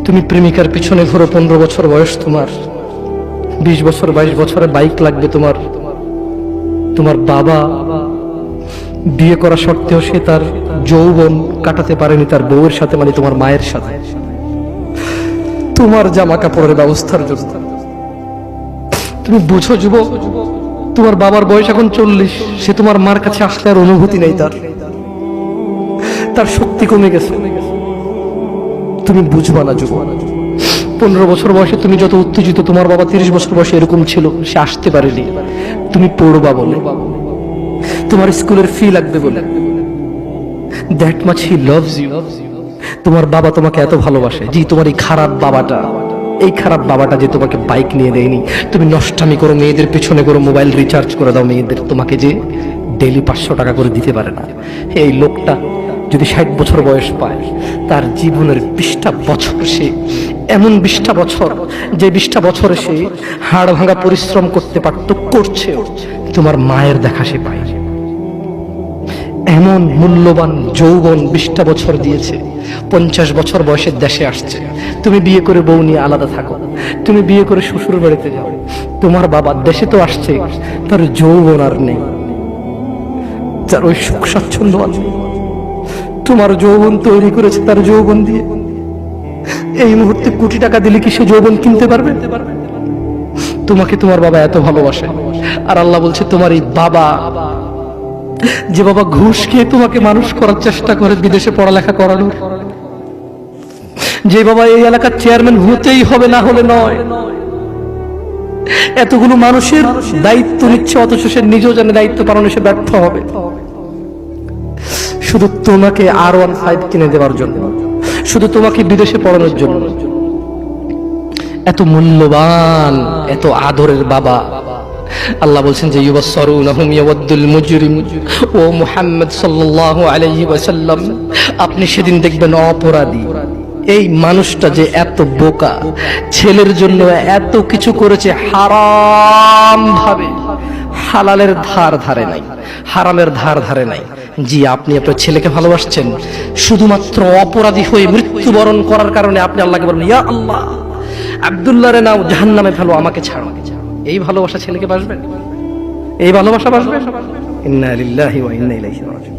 তুমি প্রেমিকার পিছনে ঘোরো, 15 বছর বয়স তোমার, 20 বছর 22 বছরে বাইক লাগবে তোমার। তোমার বাবা বিয়ে করা সত্ত্বেও সে তার যৌবন কাটাতে পারেনি তার বউয়ের সাথে, মানে তোমার মায়ের সাথে, তোমার জামা কাপড়ের ব্যবস্থার জন্য। তুমি বুঝো যুবক, তোমার বাবার বয়স এখন 40, সে তোমার মার কাছে আসলে আর অনুভূতি নেই, তার শক্তি কমে গেছে। তুমি বুঝবা না যুবক, 15 বছর বয়সে তুমি যত উত্তেজিত, তোমার বাবা 30 বছর বয়সে এরকম ছিল, সে আসতে পারেনি। তুমি পড়বা বলে, তোমার স্কুলের ফি লাগবে বলে, that much he loves you. তোমার বাবা তোমাকে এত ভালোবাসে। জি, তোমার এই খারাপ বাবাটা যে তোমাকে বাইক নিয়ে দেয়নি, তুমি নষ্টামি করো, মেয়েদের পেছনে করো, মোবাইল রিচার্জ করে দাও মেয়েদের, তোমাকে যে ডেইলি 500 টাকা করে দিতে পারে না, এই লোকটা যদি 60 বছর বয়স পায়, তার জীবনের 20টা বছর সে এমন 20টা বছর, যে 20টা বছরে সে হাড় ভাঙা পরিশ্রম করতে পারত, করছে, তোমার মায়ের দেখা সে পায়। এমন মূল্যবান যৌবন 20টা বছর দিয়েছে, 50 বছর বয়সের দেশে আসছে। তুমি বিয়ে করে বউ নিয়ে আলাদা থাকো, তুমি বিয়ে করে শ্বশুর বাড়িতে যাও, তোমার বাবা দেশে তো আসছে, তার যৌবন আর নেই, তার ওই সুখ স্বাচ্ছন্দ্য আর নেই। তোমার যৌবন তৈরি করেছে তার যৌবন দিয়ে। এই মুহূর্তে কোটি টাকা দিলে কি সে যৌবন কিনতে পারবে? তোমাকে তোমার বাবা এত ভালোবাসে, আর আল্লাহ বলছে তোমার এই বাবা, যে বাবা ঘুষ খেয়ে তোমাকে মানুষ করার চেষ্টা করে বিদেশে পড়ালেখা করানোর, যে বাবা এই এলাকার চেয়ারম্যান হতেই হবে, না হলে নয়, এতগুলো মানুষের দায়িত্ব নিচ্ছে, অথচ সে নিজেও জানে দায়িত্ব পালনে সে ব্যর্থ হবে, শুধু তোমাকে R15 কিনে দেওয়ার জন্য, শুধু তোমাকে বিদেশে পড়ানোর জন্য। এত মূল্যবান, এত আদরের বাবা। আল্লাহ বলছেন যে ইউবাসসারুনহুম ইয়াওয়াদ্দুল মুজরিম, ও মুহাম্মদ সাল্লাল্লাহু আলাইহি ওয়াসাল্লাম, আপনি সেদিন দেখবেন অপরাধী এই মানুষটা যে এত বোকা, ছেলের জন্য এত কিছু করেছে হারাম ভাবে, হালালের ধার ধারে নাই, হারামের ধার ধারে নাই। জি, আপনি আপনার ছেলেকে ভালোবাসছেন, শুধুমাত্র অপরাধী হয়ে মৃত্যুবরণ করার কারণে আপনি আল্লাহকে বলেন, ইয়া আল্লাহ, আব্দুল্লাহ রে নাও, জাহান্নামে ফেলো, আমাকে ছাড়ো। এই ভালোবাসা ছেলেকে বাসবে? এই ভালোবাসা বাসবে? ইন্না লিল্লাহি ওয়া ইন্না ইলাইহি রাজিউন।